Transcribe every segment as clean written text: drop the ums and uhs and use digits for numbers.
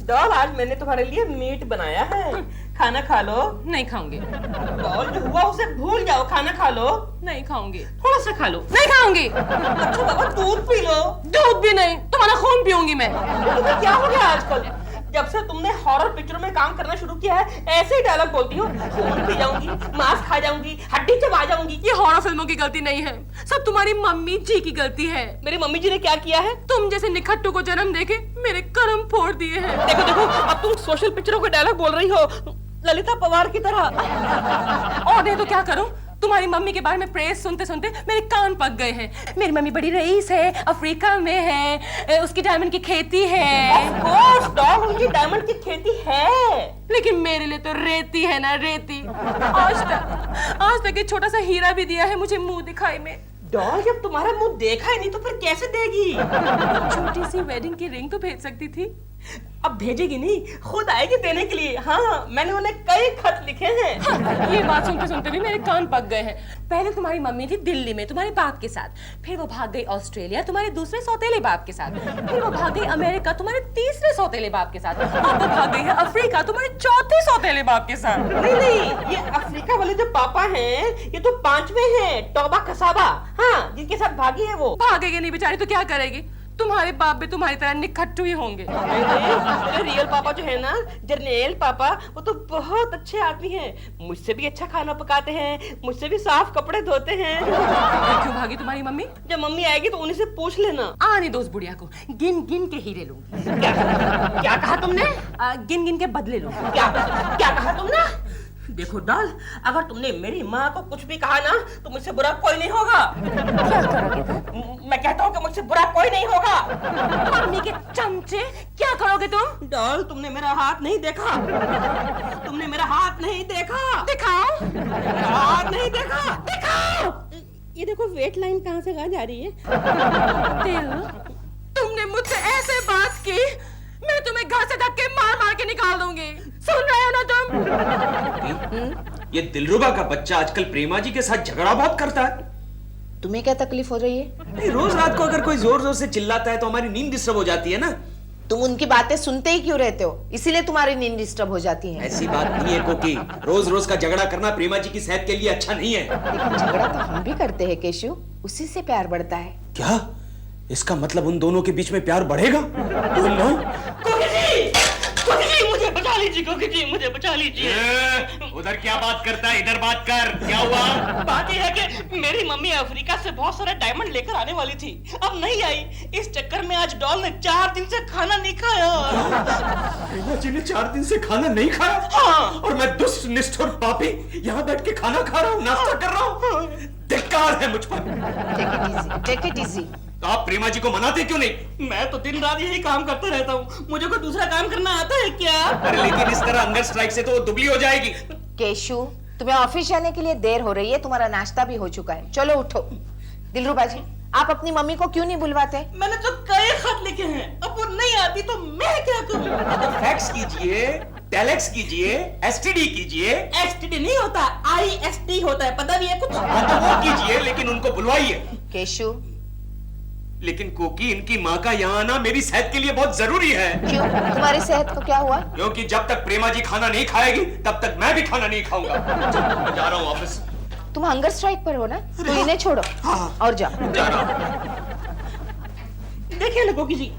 Doll, आज मैंने तुम्हारे लिए मीट बनाया है, खाना खा लो। नहीं खाऊंगी। डॉल, जो हुआ उसे भूल जाओ, खाना खा लो। नहीं खाऊंगी। थोड़ा सा खा लो। नहीं खाऊंगी। अच्छा बाबा, दूध पी लो। दूध भी नहीं, तुम्हारा खून पीऊंगी मैं। तुम्हें क्या हो गया आजकल? जब से तुमने हॉरर पिक्चरों में काम करना शुरू किया है, ऐसे ही डायलॉग बोलती हो। खून पी जाऊंगी, मांस खा जाऊंगी, हड्डी चबा जाऊंगी। ये हॉरर फिल्मों की गलती नहीं है, सब तुम्हारी मम्मी जी की गलती है। मेरी मम्मी जी ने क्या किया है? तुम जैसे निखट्टू को जन्म देके मेरे कर्म फोड़ दिए हैं। देखो देखो, अब तुम सोशल पिक्चरों के डायलॉग बोल रही हो, ललिता पवार की तरह। और नहीं तो क्या करूं? तुम्हारी मम्मी के बारे में प्रेज सुनते सुनते मेरे कान पक गए हैं। मेरी मम्मी बड़ी रईस है, अफ्रीका में है, उसकी डायमंड की खेती है। Of course, डॉग, उनकी डायमंड की खेती है। लेकिन मेरे लिए तो रेती है ना, रेती। आज तक एक छोटा सा हीरा भी दिया है मुझे मुंह दिखाई में। डॉल, जब तुम्हारा मुंह देखा ही नहीं तो फिर कैसे देगी? छोटी सी वेडिंग की रिंग तो भेज सकती थी। अब भेजेगी नहीं, खुद आएगी देने के लिए। हाँ, मैंने उन्हें कई खत लिखे हैं। हाँ, ये बात सुनते सुनते भी मेरे कान पक गए हैं। पहले तुम्हारी मम्मी थी दिल्ली में तुम्हारे बाप के साथ, फिर वो भाग गई ऑस्ट्रेलिया तुम्हारे दूसरे सौतेले बाप के साथ, फिर वो भाग गई अमेरिका तुम्हारे तीसरे सौतेले बाप के साथ, अब वो भाग गई है अफ्रीका तुम्हारे चौथे सौतेले बाप के साथ। नहीं, ये अफ्रीका वाले जो पापा हैं, ये तो 5वें हैं, टोबा कसाबा। हाँ, जिनके साथ भागी है वो। भागेगी नहीं बेचारी तो क्या करेगी? तुम्हारे बाप भी तुम्हारी तरह निखट्टू ही होंगे। मेरे रियल पापा जो है ना, जर्नेल पापा, वो तो बहुत अच्छे आदमी हैं। मुझसे भी अच्छा खाना पकाते हैं, मुझसे भी साफ कपड़े धोते हैं। क्यों भागी तुम्हारी मम्मी? जब मम्मी आएगी तो उन्हीं से पूछ लेना। आने दो उस बुढ़िया को, गिन गिन के हीरे लूंगी। क्या कहा तुमने? गिन गिन के बदले लूंगी। क्या कहा तुमने? देखो डॉल, अगर तुमने मेरी माँ को कुछ भी कहा ना तो मुझसे बुरा कोई नहीं होगा। क्या करोगे तुम? मैं कहता हूँ कि मुझसे बुरा कोई नहीं होगा। मम्मी के चमचे, क्या करोगे तुम? डॉल, तुमने मेरा हाथ नहीं देखा। तुमने मेरा हाथ नहीं देखा। दिखाओ। मेरा हाथ नहीं देखा। दिखाओ। ये देखो, वेट लाइन कहाँ से कहाँ जा रही है। दिल, तुमने मुझसे ऐसे बात की, मैं तुम्हें घर से धक्के मार मार के निकाल दूंगी। सुन रहे हो ना तुम? ये दिलरुबा का बच्चा आजकल प्रेमा जी के साथ झगड़ा बहुत करता है। तुम्हें क्या तकलीफ हो रही है? रोज रात को अगर कोई जोर जोर से चिल्लाता है तो हमारी नींद डिस्टर्ब हो जाती है ना। तुम उनकी बातें सुनते ही क्यों रहते हो? इसीलिए तुम्हारी नींद डिस्टर्ब हो जाती है। ऐसी बात नहीं है कोकी, रोज रोज का झगड़ा करना प्रेमा जी की सेहत के लिए अच्छा नहीं है। लेकिन झगड़ा तो हम भी करते हैं केशु, उसी से प्यार बढ़ता है। क्या इसका मतलब उन दोनों के बीच में प्यार बढ़ेगा? मुझे बचा लीजिए, कोकी जी, मुझे बचा लीजिए। उधर क्या बात करता है, इधर बात कर। क्या हुआ? बात यह है कि मेरी मम्मी अफ्रीका से बहुत सारे डायमंड लेकर आने वाली थी, अब नहीं आई। इस चक्कर में आज डॉल ने 4 दिन से खाना नहीं खाया। प्रेमा जी ने 4 दिन से खाना नहीं खाया? हाँ। और मैं दुष्ट निष्ठुर पापी यहाँ बैठ के खाना खा रहा हूँ, नाश्ता कर रहा हूँ। धिक्कार है मुझ पर। Take it easy. तो आप प्रेमा जी को मनाते क्यों नहीं? मैं तो दिन रात यही काम करता रहता हूँ, मुझे कोई दूसरा काम करना आता है क्या? अरे लेकिन इस तरह हंगर स्ट्राइक से तो वो दुबली हो जाएगी। केशु, तुम्हें ऑफिस जाने के लिए देर हो रही है, तुम्हारा नाश्ता भी हो चुका है, चलो उठो। दिलरुबा जी, आप अपनी मम्मी को क्यों नहीं बुलवाते? मैंने तो कई खत लिखे हैं, अब वो नहीं आती तो मैं क्या करूँ? फैक्स कीजिए, टेलेक्स कीजिए, एसटीडी कीजिए। एसटीडी नहीं होता, IST होता है, पता भी है कुछ? हाँ तो वो कीजिए, लेकिन उनको बुलवाइए। केशु, लेकिन कोकी, इनकी माँ का यहाँ आना मेरी सेहत के लिए बहुत जरूरी है। क्यों? तुम्हारी सेहत को क्या हुआ? क्योंकि जब तक प्रेमा जी खाना नहीं खाएगी तब तक मैं भी खाना नहीं खाऊंगा। मैं जा रहा हूँ ऑफिस। तुम हंगर स्ट्राइक पर हो ना, तो इन्हें छोड़ो और जाओ। जा रहा हूँ। देखिए ना कोकी जी,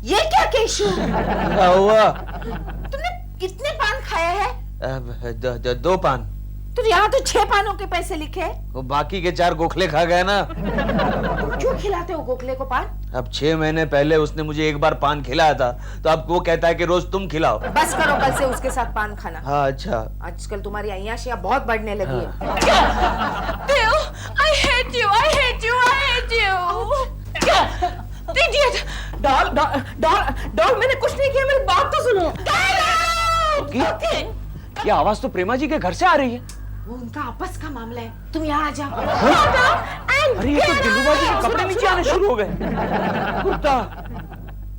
ये क्या केशु? क्या हुआ? तुमने कितने पान खाए हैं? दो पान। तो यहाँ तो 6 पानों के पैसे लिखे हैं। वो बाकी के 4 गोखले खा गए ना। तुम क्यों खिलाते हो गोखले को पान? अब 6 महीने पहले उसने मुझे एक बार पान खिलाया था, तो अब वो कहता है कि रोज तुम खिलाओ। बस करो कल से उसके साथ पान खाना। हाँ अच्छा। आजकल तुम्हारी अय्याशियां बहुत बढ़ने लगी है। Bill, I hate you, I hate you, I hate you. Idiot! Doll, मैंने कुछ नहीं किया, मेरी बात तो सुनो। ये आवाज तो प्रेमा जी के घर से आ रही है। वो उनका आपस का मामला है, तुम यहाँ आ जाओ। अरे ये तो दिलरुबा जी के कपड़े नीचे आने शुरू हो गए। कुर्ता,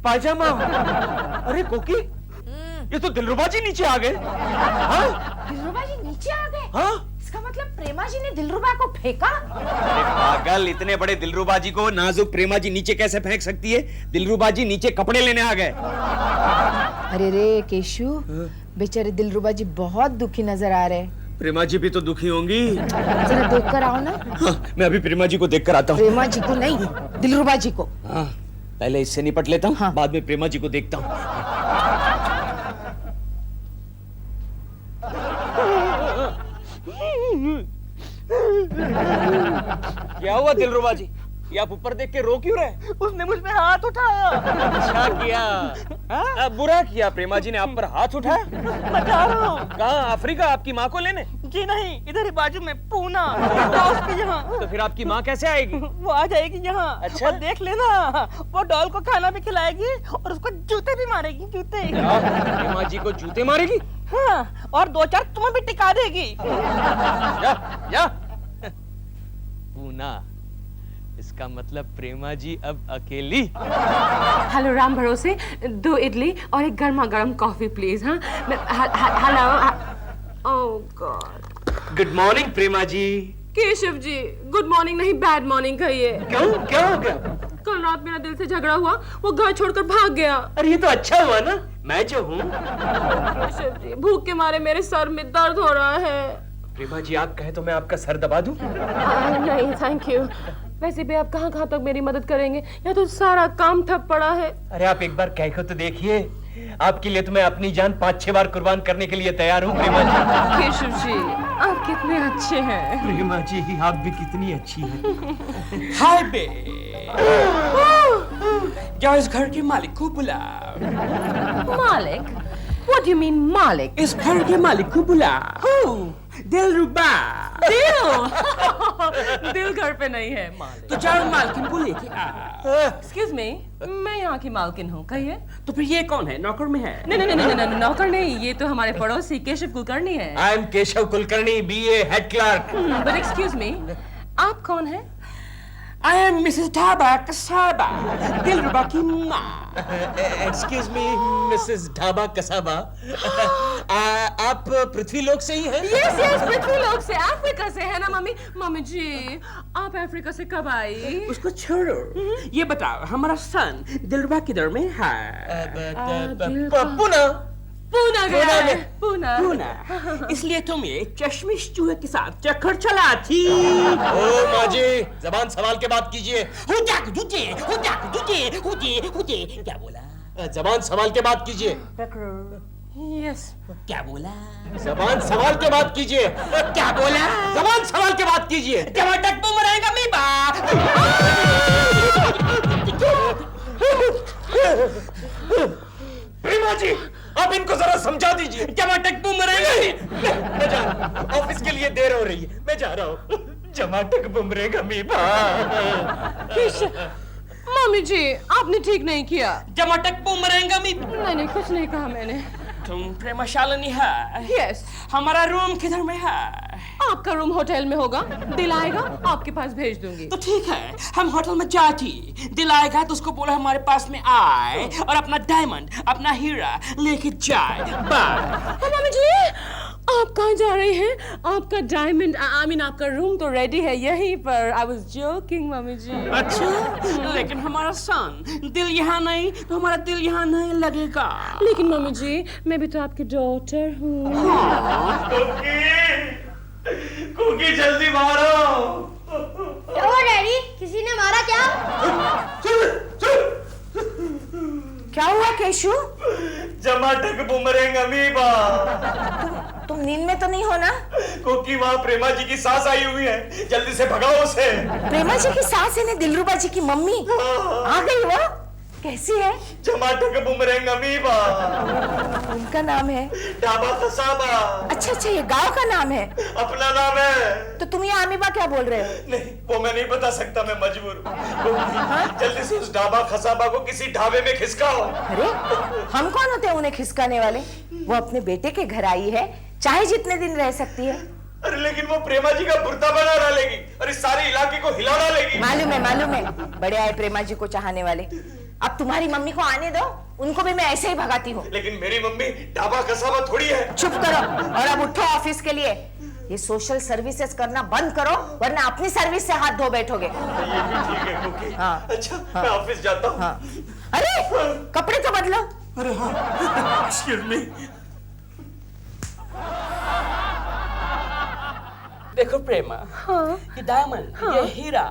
पायजामा। अरे कोकी, ये तो दिलरुबा जी नीचे आ गए। हाँ? दिलरुबा जी नीचे आ गए? हाँ? इसका मतलब प्रेमा जी ने दिलरुबा को फेंका? अरे पागल, इतने बड़े दिलरुबा जी को नाजुक प्रेमा जी नीचे कैसे फेंक सकती है? दिलरुबा जी नीचे कपड़े लेने आ गए। अरे रे केशु, बेचारे दिलरुबा जी बहुत दुखी नजर आ रहे हैं। प्रेमा जी भी तो दुखी होंगी। जरा देख कर आओ ना। हाँ, मैं अभी प्रेमा जी को देख कर आता हूँ। प्रेमा जी को नहीं, दिलरुबा जी को। हाँ, पहले इससे निपट लेता हूँ, हाँ। बाद में प्रेमा जी को देखता हूँ। क्या हुआ दिलरुबा जी? ये आप ऊपर देख के रो क्यों रहे? उसने मुझ पे हाथ उठाया। अच्छा किया। बुरा किया, प्रेमा जी ने आप पर हाथ उठाया। मैं जा रहा हूँ। कहाँ? अफ्रीका आपकी माँ को लेने? जी नहीं, इधर ही बाजू में पूना, दोस्त के यहाँ। तो फिर आपकी माँ कैसे आएगी? वो आ जाएगी यहाँ। अच्छा। और देख लेना, वो डॉल को खाना भी खिलाएगी और उसको जूते भी मारेगी, जूते। प्रेमा जी को जूते मारेगी? हाँ, और 2-4 तुम्हें भी टिका देगी। या पूना, इसका मतलब प्रेमा जी अब अकेली। हेलो राम भरोसे, 2 इडली और एक गर्मा गर्म कॉफी प्लीज। हाँ, हेलो। ओह गॉड। गुड मॉर्निंग प्रेमा जी। केशव जी, गुड मॉर्निंग नहीं, बैड मॉर्निंग कहिए। क्यों? क्या हो गया? कल रात मेरा दिल से झगड़ा हुआ, वो घर छोड़कर भाग गया। अरे ये तो अच्छा हुआ ना, मैं जो हूँ। केशव जी, भूख के मारे मेरे सर में दर्द हो रहा है। प्रेमा जी, आप कहे तो मैं आपका सर दबा दूं? नहीं थैंक यू। वैसे भी आप कहाँ तक मेरी मदद करेंगे? यहाँ तो सारा काम ठप पड़ा है। अरे आप एक बार कह के तो देखिए, आपके लिए तो मैं अपनी जान 5-6 बार कुर्बान करने के लिए तैयार हूँ प्रेमा जी। केशव जी, आप कितने अच्छे हैं। प्रेमा जी, आप भी कितनी अच्छी हैं। हाय बे, जाओ इस घर के मालिक को बुलाओ। मालिक? What do you mean मालिक? इस घर के मालिक को बुलाओ। दिलरुबा। दिल घर पे नहीं है, मालिक। तो जाओ मालकिन को लेके आओ। Excuse me, मैं यहाँ की मालकिन हूँ, कहिए। तो फिर ये कौन है? नौकर में है? नहीं, नौकर नहीं, ये तो हमारे पड़ोसी केशव कुलकर्णी है। I am Keshav Kulkarni, BA head clerk. But excuse me, आप कौन हैं? I am Mrs. ढाबा कसाबा, दिलरुबा की माँ। Excuse me, Mrs. ढाबा कसाबा। आप पृथ्वीलोक से ही हैं? Yes, पृथ्वीलोक से, अफ्रीका से है ना मम्मी? मम्मी जी, आप अफ्रीका से कब आई? उसको छोड़ो, ये बताओ, हमारा सन दिलरुबा किधर में है? पूना गया है, पूना। पूना। इसलिए तुम ये चश्मिश चूहे के साथ चक्कर चला थी। ओ माँ जी, जबान संभाल के बात कीजिए। क्या बोला? जबान संभाल के बात कीजिए। Yes. क्या बोला? जबान संभाल के बात कीजिए। क्या बोला? जबान संभाल के बात कीजिए। टमाटर बुमराएगा मी बा। प्रेमा जी, आप इनको जरा समझा दीजिए। टमाटर बुमराएगा। मैं जा रहा हूँ, ऑफिस के लिए देर हो रही है, मैं जा रहा हूँ। जमाटक बुमरेगा मीबा। मम्मी जी, आपने ठीक नहीं किया। टमाटर बुमराएगा मी। नहीं, कुछ नहीं कहा मैंने। तुम प्रेमशालिनी है? Yes. हमारा रूम किधर में है? आपका रूम होटल में होगा, दिल आएगा आपके पास भेज दूंगी। तो ठीक है, हम होटल में जाती, दिल आएगा तो उसको बोला हमारे पास में आए और अपना डायमंड, अपना हीरा लेके जाए। बाय। मम्मी जी, आप कहाँ जा रहे हैं? आपका डायमंड, I mean आपका रूम तो रेडी है यहीं पर। I was joking, मम्मी जी। अच्छा, लेकिन हमारा सन दिल यहाँ नहीं तो हमारा दिल यहाँ नहीं लगेगा। लेकिन मम्मी जी, मैं भी तो आपकी डॉटर हूँ। कुकी जल्दी मारो। ओ डैडी, किसी ने मारा क्या? क्या हुआ केशु? जमाटक बुमरेंग अमीबा। तुम नींद में तो नहीं हो ना? क्योंकि वहाँ प्रेमा जी की सास आई हुई है, जल्दी से भगाओ उसे। प्रेमा जी की सास है ने दिलरुबा जी की मम्मी आ गई। वो कैसी है? जमाटक बुमरेंग अमीबा। उनका नाम है ढाबा कसाबा। अच्छा, ये गांव का नाम है। अपना नाम है। तो तुम यहाँ अमीबा क्या बोल रहे हो? नहीं, वो मैं नहीं बता सकता, मैं मजबूर हूँ। जल्दी से उस ढाबा खसाबा को किसी ढाबे में खिसकाओ। अरे हम कौन होते हैं उन्हें खिसकाने वाले? वो अपने बेटे के घर आई है, चाहे जितने दिन रह सकती है। अरे लेकिन वो प्रेमा जी का बुर्ता बना डालेगी और इस सारे इलाके को हिला डालेगी। मालूम है, बड़े आए प्रेमा जी को चाहने वाले। अब तुम्हारी मम्मी को आने दो, उनको भी मैं ऐसे ही भगाती हूँ। लेकिन मेरी मम्मी ढाबा कसाबा थोड़ी है। चुप करो और अब उठो ऑफिस के लिए। ये सोशल सर्विसेज करना बंद करो वरना अपनी सर्विस से हाथ धो बैठोगे। ये भी ठीक है कुकी। हाँ। अच्छा मैं ऑफिस जाता हूँ। हाँ। अरे कपड़े तो बदलो। अरे हाँ, एक्सक्यूज मी। देखो प्रेमा, ये डायमंड, ये हीरा,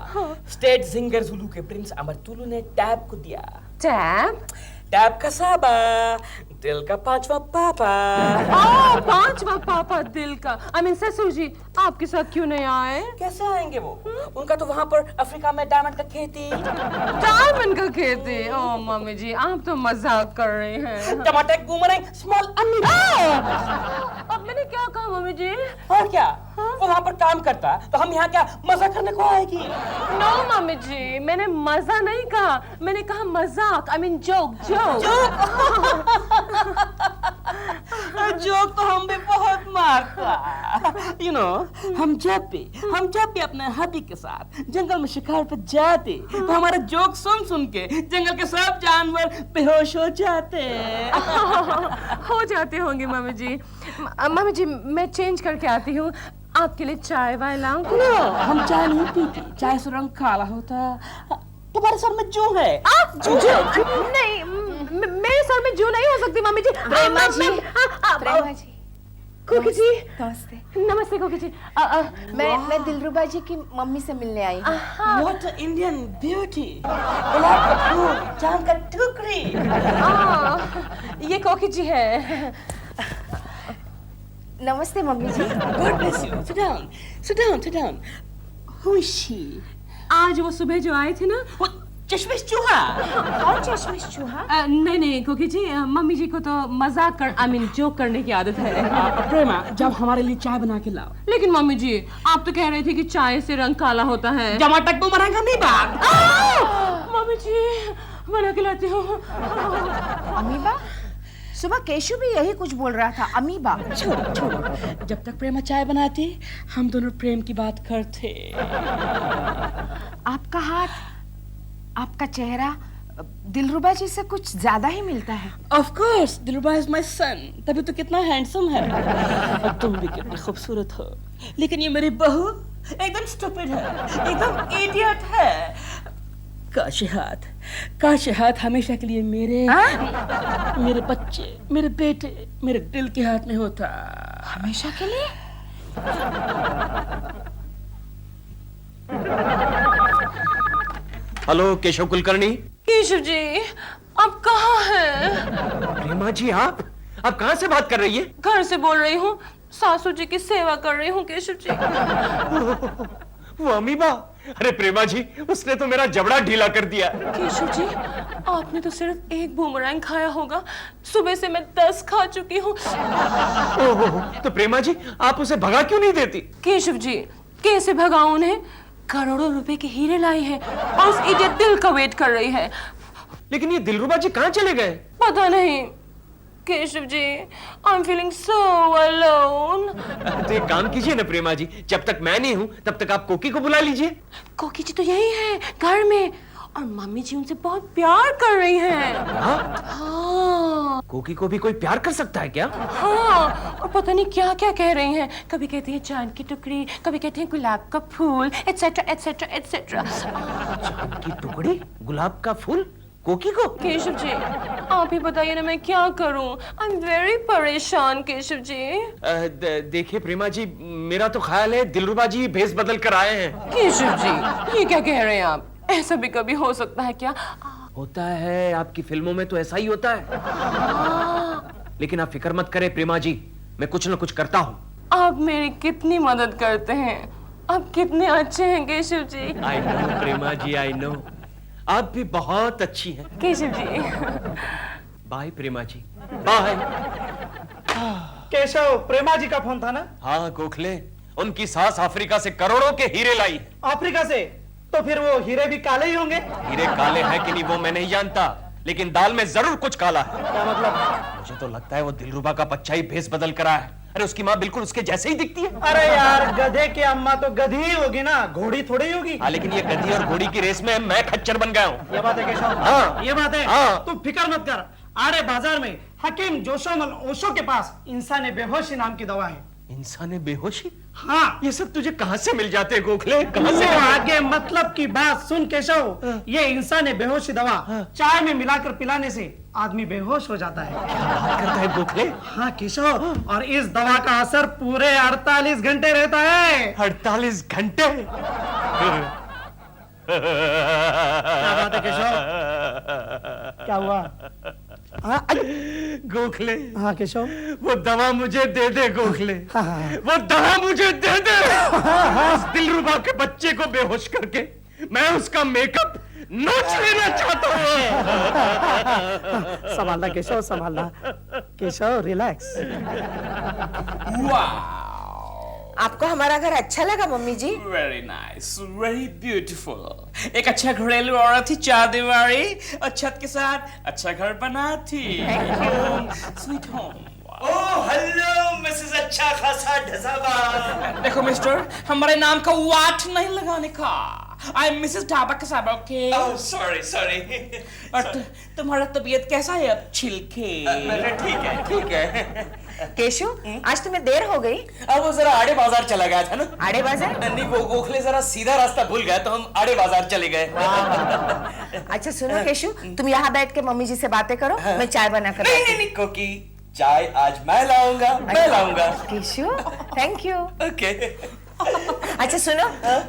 स्टेट जिंगर जुलू के प्रिंस अमरतुलु ने टैब को दिया। टैब? टैब का साबा, दिल का पांचवा पापा। पांचवा पापा दिल का। आई मीन ससुर जी आपके साथ क्यों नहीं आए? कैसे आएंगे वो? उनका तो वहाँ पर अफ्रीका में डायमंड का खेती। डायमंड का खेती? ओह मम्मी जी आप तो मजाक कर रहे हैं। टमाटर बूमरैंग स्मॉल अम्मी। अब मैंने क्या कहा मम्मी जी? और क्या? वो वहाँ पर काम करता तो हम यहाँ क्या मजा करने को आएगी? नो मम्मी जी मैंने मजा नहीं कहा, मैंने कहा मजाक। I mean joke joke. Joke तो हम भी बहुत मारता। You know, हम जब भी अपने हबी के साथ जंगल में शिकार पर जाते तो हमारा जोक सुन के जंगल के सब जानवर बेहोश हो जाते। हो जाते होंगे मम्मी जी। मम्मी जी मैं चेंज करके आती हूँ, आपके लिए चाय वाय लाऊं? No, हम चाय नहीं पीते, चाय से रंग काला होता। तुम्हारे सर में जू है? जू नहीं, मेरे सर में जू नहीं हो सकती मम्मी जी। प्रेमा जी, प्रेमा जी, कोकी जी नमस्ते। नमस्ते कोकी जी। मैं दिलरुबा जी की मम्मी से मिलने आई हूँ। What an Indian beauty! गुलाब का फूल, चांद का टुकड़ी। ये कोकी जी है। नमस्ते mummy ji. God bless you. Sit down. Sit down. Sit down. Who is she? आज वो सुबह जो आए थे ना, वो चश्मिश चूहा। कौन चश्मिश चूहा? नहीं कोकी जी मम्मी जी को तो मजाक कर आई मीन जोक करने की आदत है। प्रेमा जब हमारे लिए चाय बना के लाओ। लेकिन मम्मी जी आप तो कह रहे थे कि चाय से रंग काला होता है। टमाटर बूमरैंग का नहीं बात। मम्मी जी बना के लाती हूँ। अमीबा? सुबह केशु भी यही कुछ बोल रहा था, अमीबा। छोड़ो। जब तक प्रेमा चाय बनाती हम दोनों प्रेम की बात करते। आपका हाथ, आपका चेहरा दिलरुबा जी से कुछ ज्यादा ही मिलता है। Of course, Dillruba is my son. तभी तो कितना हैंडसम है। और तुम भी कितनी खूबसूरत हो। लेकिन ये मेरी बहू एकदम स्टूपिड है, एकदम इडियट है। काश हाथ हमेशा के लिए मेरे बच्चे, मेरे बेटे, मेरे दिल के हाथ में होता। हमेशा के लिए? हेलो केशव कुलकर्णी। केशव जी आप कहाँ हैं? प्रेमा जी आप कहाँ से बात कर रही है? घर से बोल रही हूँ, सासू जी की सेवा कर रही हूँ केशव जी। वो अमीबा? अरे प्रेमा जी उसने तो मेरा जबड़ा ढीला कर दिया। केशव जी आपने तो सिर्फ एक बूमरैंग खाया होगा, सुबह से मैं 10 खा चुकी हूँ। तो प्रेमा जी आप उसे भगा क्यों नहीं देती? केशव जी कैसे भगाऊं उन्हें? करोड़ों रुपए के हीरे लाई है और उस इडियट दिल का वेट कर रही है। लेकिन ये दिलरुबा जी कहाँ चले गए? पता नहीं Keshav ji, I am feeling so alone. तो एक काम कीजिए ना प्रेमा जी, जब तक मैं नहीं हूँ तब तक आप कोकी को बुला लीजिए। कोकी जी तो यही है घर में और मम्मी जी उनसे बहुत प्यार कर रही हैं। हाँ। कोकी को भी कोई प्यार कर सकता है क्या? हाँ और पता नहीं क्या क्या कह रही हैं, कभी कहती है चांद की टुकड़ी, कभी कहती है गुलाब का फूल, एटसेट्रा एटसेट्रा एटसेट्रा। चांद की टुकड़ी, गुलाब का फूल, कोकी को? केशव जी आप ही बताइए ना मैं क्या करूं? आई एम वेरी परेशान केशव जी। देखिए प्रेमा जी मेरा तो ख्याल है दिलरुबा जी भेस बदल कर आए हैं। केशव जी ये क्या कह रहे हैं आप? ऐसा भी कभी हो सकता है क्या? होता है, आपकी फिल्मों में तो ऐसा ही होता है। लेकिन आप फिक्र मत करें प्रेमा जी, मैं कुछ न कुछ करता हूँ। आप मेरी कितनी मदद करते हैं, आप कितने अच्छे हैं Keshav ji. I know Prema ji, I know आप भी बहुत अच्छी हैं। Keshav ji bye Prema ji, bye. केशव, प्रेमा जी का फोन था ना? हाँ गोखले, उनकी सास अफ्रीका से करोड़ों के हीरे लाई। अफ्रीका से? तो फिर वो हीरे भी काले ही होंगे। हीरे काले हैं कि नहीं वो मैं नहीं जानता, लेकिन दाल में जरूर कुछ काला है। क्या मतलब? मुझे तो लगता है वो दिलरुबा का बच्चा ही भेस बदल कर आया है। अरे उसकी माँ बिल्कुल उसके जैसे ही दिखती है। अरे यार गधे की अम्मा तो गधी ही होगी ना, घोड़ी थोड़ी होगी। हाँ लेकिन ये गधी और घोड़ी की रेस में मैं खच्चर बन गया हूँ। ये बात है केशव? हाँ। ये बात है। हाँ। तू फिक्र मत कर, आड़े बाजार में हकीम जोशोमल ओशो के पास इंसान बेहोशी नाम की दवा है। इंसान बेहोशी? हाँ, ये सब तुझे कहाँ से मिल जाते हैं गोखले? कहाँ से? आगे मतलब की बात सुन केशव। ये इंसान बेहोशी दवा चाय में मिलाकर पिलाने से आदमी बेहोश हो जाता है। करता है गोखले? हाँ केशव, और इस दवा का असर पूरे 48 घंटे रहता है। 48 घंटे? क्या बात है केशव? क्या हुआ? हाँ गोखले, हाँ केशव, वो दवा मुझे दे दे गोखले। हाँ, हाँ। वो दवा मुझे दे दे। उस दिलरुबा के बच्चे को बेहोश करके मैं उसका मेकअप नोच लेना चाहता हूँ। संभालना केशव, संभालना केशव, रिलैक्स। आपको हमारा घर अच्छा लगा mummy ji? Very nice, very beautiful. एक अच्छा घरेलू औरत थी, चारदीवारी और छत के साथ अच्छा घर बना थी। Sweet home. Oh hello Mrs अच्छा खासा ढसाबा। देखो मिस्टर, हमारे नाम का वाट नहीं लगाने का। I am Mrs Dhaba Kasaba, okay? Oh sorry sorry. और तुम्हारा तबीयत कैसा है अब छिलके? ठीक है। केशु, आज तुम्हें देर हो गई। अब वो जरा आड़े बाजार चला गया था ना। आड़े बाजार? नहीं, वो गोखले जरा सीधा रास्ता भूल गया तो हम आड़े बाजार चले गए। अच्छा सुनो केशु, तुम यहाँ बैठ के मम्मी जी से बातें करो, मैं चाय बना कर नहीं नहीं नहीं कोकी, चाय आज मैं लाऊंगा, मैं लाऊंगा। Cashew, thank you. ओके अच्छा सुनो,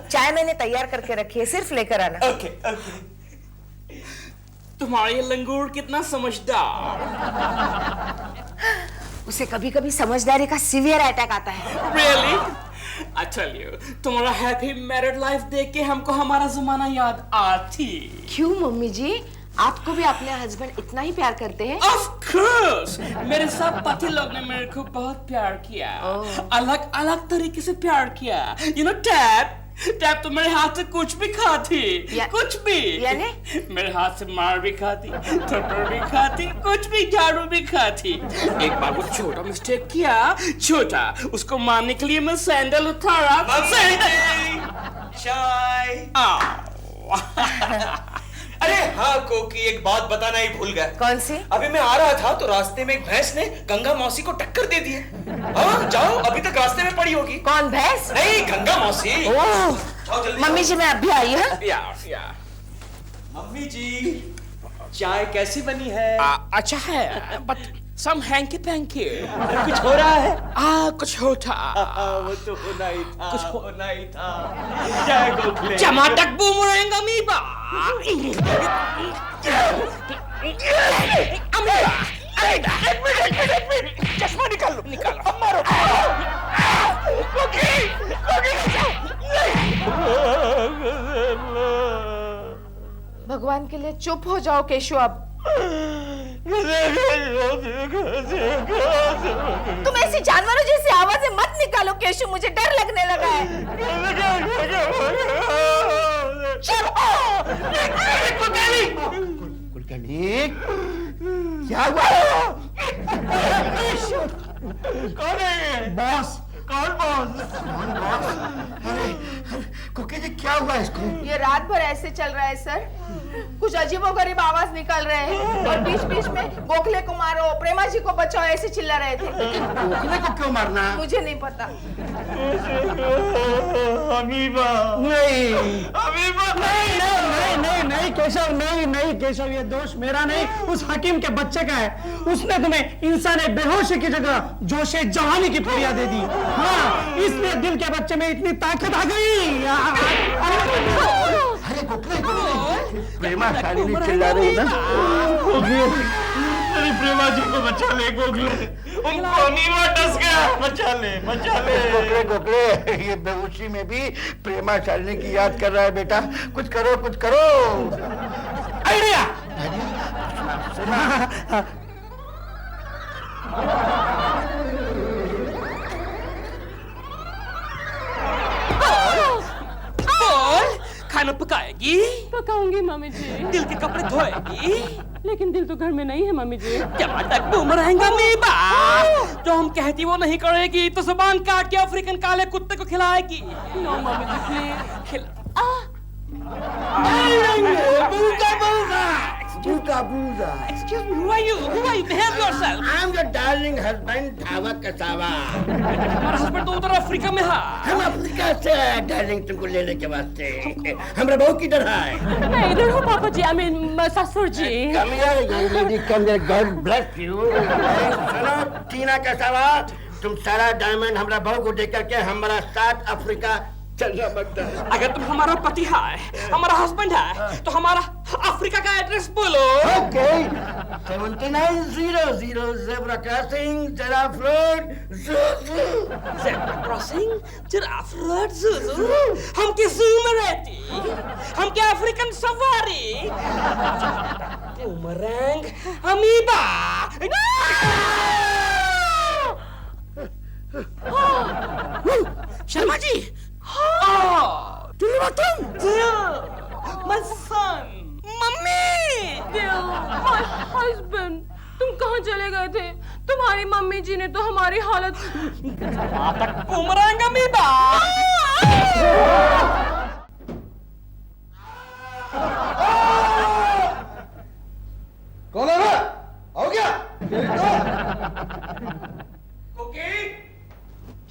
चाय मैंने तैयार करके रखी है, सिर्फ लेकर आना। Okay okay. तुम्हारा ये लंगूर कितना समझदार। उसे कभी कभी समझदारी का सीवियर अटैक आता है। Really? I tell you, तुम्हारा हैप्पी मैरिड लाइफ देख के हमको हमारा जमाना याद आती। क्यों मम्मी जी, आपको भी अपने हस्बैंड इतना ही प्यार करते हैं? Of course, मेरे सब पति लोग ने मेरे को बहुत प्यार किया, अलग अलग तरीके से प्यार किया। You know, टैप तो मेरे हाथ से कुछ भी खाती, कुछ भी। यानी? मेरे हाथ से मार भी खाती, थप्पड़ भी खाती, कुछ भी, झाड़ू भी खाती। एक बार वो छोटा मिस्टेक किया, छोटा, उसको मारने के लिए मैं सैंडल उठाया। चाय। अरे हाँ कोकी, एक बात बताना ही भूल गया। कौन सी? अभी मैं आ रहा था तो रास्ते में एक भैंस ने गंगा मौसी को टक्कर दे दी है। हाँ जाओ, अभी तक रास्ते में पड़ी होगी। कौन, भैंस? नहीं, गंगा मौसी। जाओ जल्दी। मम्मी जी मैं अभी आई हूँ। मम्मी जी, चाय कैसी बनी है? अच्छा है, बट some hanky panky। कुछ हो रहा है? कुछ होता। वो तो होना ही था, कुछ होना ही था। जय गोखले। टमाटर बूमरैंग अमीबा। चश्मा निकालो। मारो। भगवान के लिए चुप हो जाओ केशु अब। तुम ऐसी जानवरों जैसी आवाजें मत निकालो केशु, मुझे डर लगने लगा है। क्या हुआ? कौन है? बॉस। कौन बॉस? कुकी जी क्या हुआ इसको? ये रात भर ऐसे चल रहा है सर, कुछ अजीबोगरीब आवाज निकल रहे हैं और बीच बीच में गोखले को मारो, प्रेमा जी को बचाओ ऐसे चिल्ला रहे थे। गोखले को क्यों मारना? मुझे नहीं पता। अमीबा। नहीं अमीबा। नहीं केशव, नहीं केशव, ये दोष मेरा नहीं, उस हकीम के बच्चे का है। उसने तुम्हें इंसान बेहोशी की जगह जोशे जवानी की पुड़िया दे दी। हाँ, इसलिए दिल के बच्चे में इतनी ताकत आ गई। अरे गोखले, प्रेमा शालिनी चिल्ला रही है ना। अरे प्रेमा जी को बचा ले गोखले, उनको अमीबा डस गया। बचा ले। गोखले, ये बेहोशी में भी प्रेमा शालिनी की याद कर रहा है बेटा। कुछ करो। आइडिया। खाना पकाएगी? पकाऊंगी मम्मी जी। दिल के कपड़े धोएगी? लेकिन दिल तो घर में नहीं है मम्मी जी। टमाटर बूमरैंग अमीबा। जो हम कहती वो नहीं करेगी तो जुबान काट के अफ्रीकन काले कुत्ते को खिलाएगी। No mummy ji please. Duke Abuja. Excuse me, who are you? Who are you? Behave yourself. I'm your darling husband, Dhaba Kasaba. हमारा हस्बैंड तो उधर अफ्रीका में है। हम अफ्रीका से आए डार्लिंग तुमको लेने के वास्ते। हमारा बहू किधर है? मैं इधर हूँ पापा जी, I mean ससुर जी। Come here, young lady, come here. God bless you. सुनो, टीना Kasaba, तुम सारा डायमंड हमारा बहू को देकर के हमारा साथ अफ्रीका चलना बनता है। अगर तुम हमारा पति है, हमारा हस्बैंड है, तो हमारा अफ्रीका का एड्रेस बोलो। Okay. 7900 Zebra Crossing, Giraffe Road, Zuzu. Zebra crossing, giraffe road, zoo. हम के ज़ू में रहती, हम के African safari, boomerang, amoeba. Sharma ji, my son, mummy. My husband, तुम कहाँ चले गए थे? तुम्हारी मम्मी जी ने तो हमारी हालत। Boomerang, amoeba. कौन है रे? आओ क्या?